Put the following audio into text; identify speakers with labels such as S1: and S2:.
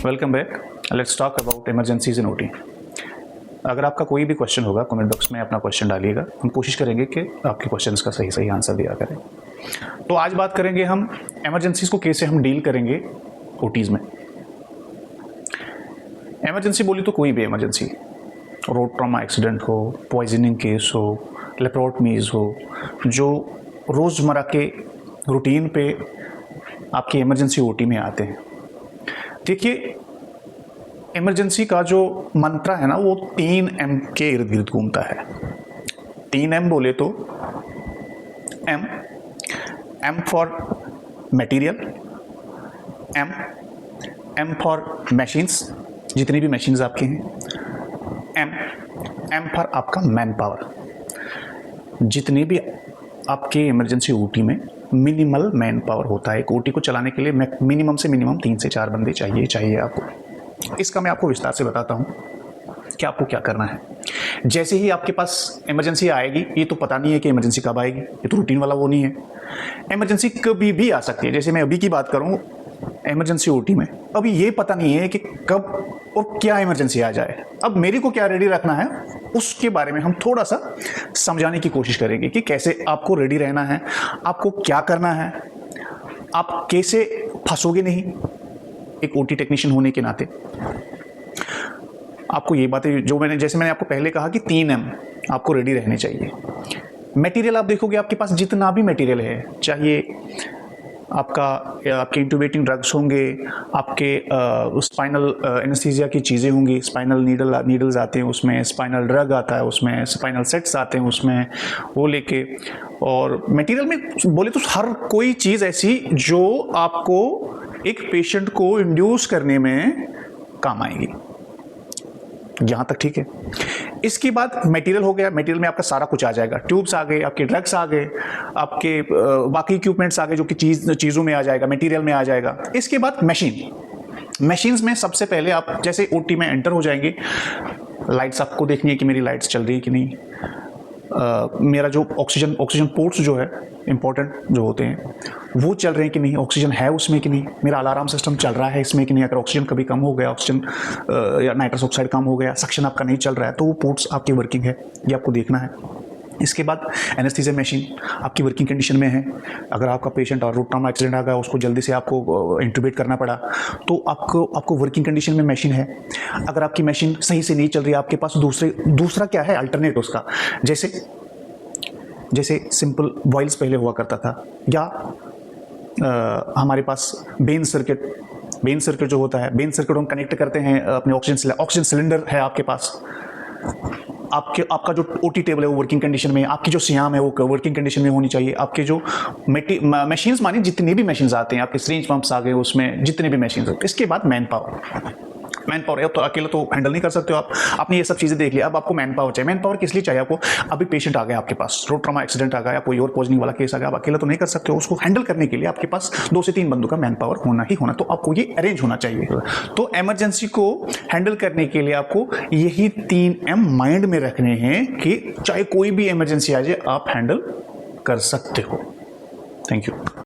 S1: Welcome back. Let's talk about emergencies in OT. अगर आपका कोई भी क्वेश्चन होगा कमेंट बॉक्स में अपना क्वेश्चन डालिएगा, हम कोशिश करेंगे कि आपके क्वेश्चंस का सही आंसर दिया करें। तो आज बात करेंगे हम इमरजेंसीज को कैसे हम डील करेंगे ओटीज़ में। इमरजेंसी बोली तो कोई भी इमरजेंसी, रोड ट्रॉमा एक्सीडेंट हो, पॉइजनिंग केस हो, लेप्रोटमीज हो, जो रोज़मर्रा के रूटीन पे आपकी इमरजेंसी ओटी में आते हैं। देखिए, इमरजेंसी का जो मंत्र है ना, वो 3M के इर्द गिर्द घूमता है। 3M बोले तो M for material, M for machines, जितनी भी मशीन्स आपकी हैं, M फॉर आपका मैन पावर। जितनी भी आपके इमरजेंसी ओटी में मिनिमल मैन पावर होता है। एक ओटी को चलाने के लिए मिनिमम से मिनिमम 3 से 4 बंदे चाहिए आपको। इसका मैं आपको विस्तार से बताता हूँ कि आपको क्या करना है। जैसे ही आपके पास इमरजेंसी आएगी, ये तो पता नहीं है कि इमरजेंसी कब आएगी, ये तो रूटीन वाला वो नहीं है। इमरजेंसी कभी भी आ सकती है। जैसे मैं अभी की बात करूँ, इमरजेंसी ओटी में अभी ये पता नहीं है कि कब और क्या इमरजेंसी आ जाए। अब मेरे को क्या रेडी रखना है, उसके बारे में हम थोड़ा सा समझाने की कोशिश करेंगे कि कैसे आपको रेडी रहना है, आपको क्या करना है, आप कैसे फंसोगे नहीं एक ओटी टेक्नीशियन होने के नाते। आपको ये बातें जो जैसे मैंने आपको पहले कहा कि 3M आपको रेडी रहने चाहिए। मटेरियल आप देखोगे, आपके पास जितना भी मटेरियल है, चाहिए आपके इंट्यूबेटिंग ड्रग्स होंगे, आपके स्पाइनल एनेस्थीसिया की चीज़ें होंगी, स्पाइनल नीडल्स आते हैं उसमें, स्पाइनल ड्रग आता है उसमें, स्पाइनल सेट्स आते हैं उसमें, वो लेके। और मटेरियल में बोले तो हर कोई चीज़ ऐसी जो आपको एक पेशेंट को इंड्यूस करने में काम आएगी। यहाँ तक ठीक है। इसके बाद मटेरियल हो गया, मटेरियल में आपका सारा कुछ आ जाएगा। ट्यूब्स आ गए, आपके ड्रग्स आ गए, आपके बाकी इक्विपमेंट्स आ गए जो कि चीज़ों में आ जाएगा, मटेरियल में आ जाएगा। इसके बाद मशीन्स में सबसे पहले आप जैसे ओटी में एंटर हो जाएंगे, लाइट्स आपको देखनी है कि मेरी लाइट्स चल रही है कि नहीं, मेरा जो ऑक्सीजन पोर्ट्स जो है इंपॉर्टेंट जो होते हैं वो चल रहे हैं कि नहीं, ऑक्सीजन है उसमें कि नहीं, मेरा अलार्म सिस्टम चल रहा है इसमें कि नहीं। अगर ऑक्सीजन कभी कम हो गया, ऑक्सीजन या नाइट्रस ऑक्साइड कम हो गया, सक्शन आपका नहीं चल रहा है, तो वो पोर्ट्स आपकी वर्किंग है, ये आपको देखना है। इसके बाद एनेस्थीसिया मशीन आपकी वर्किंग कंडीशन में है। अगर आपका पेशेंट और रोड ट्रॉमा एक्सीडेंट आ गया, उसको जल्दी से आपको इंट्यूबेट करना पड़ा, तो आपको वर्किंग कंडीशन में मशीन है। अगर आपकी मशीन सही से नहीं चल रही, आपके पास दूसरा क्या है अल्टरनेट उसका, जैसे सिंपल वॉइल्स पहले हुआ करता था, या हमारे पास बेन सर्किट जो होता है, बेन सर्किट हम कनेक्ट करते हैं अपने ऑक्सीजन सिलेंडर है आपके पास। आपका जो ओटी टेबल है वो वर्किंग कंडीशन में, आपकी जो सियाम है वो वर्किंग कंडीशन में होनी चाहिए। आपके जो मशीन्स मानिए जितने भी मशीन्स आते हैं, आपके सिरिंज पंप्स आ गए उसमें, जितने भी मशीन्स होते हैं। इसके बाद मैन पावर है, तो अकेले तो हैंडल नहीं कर सकते हो आप। आपने ये सब चीज़ें देख लिया, अब आपको मैन पावर चाहिए। मैन पावर किस लिए चाहिए आपको? अभी पेशेंट आ गया आपके पास, रोड ट्रॉमा एक्सीडेंट आ गया, कोई और पॉइजनिंग वाला केस आ गया, आप अकेले तो नहीं कर सकते हो। उसको हैंडल करने के लिए आपके पास 2 से 3 बंदों का मैन पावर होना ही होना, तो आपको ये अरेंज होना चाहिए। तो इमरजेंसी को हैंडल करने के लिए आपको यही 3M माइंड में रखने हैं कि चाहे कोई भी इमरजेंसी आ जाए, आप हैंडल कर सकते हो। Thank you.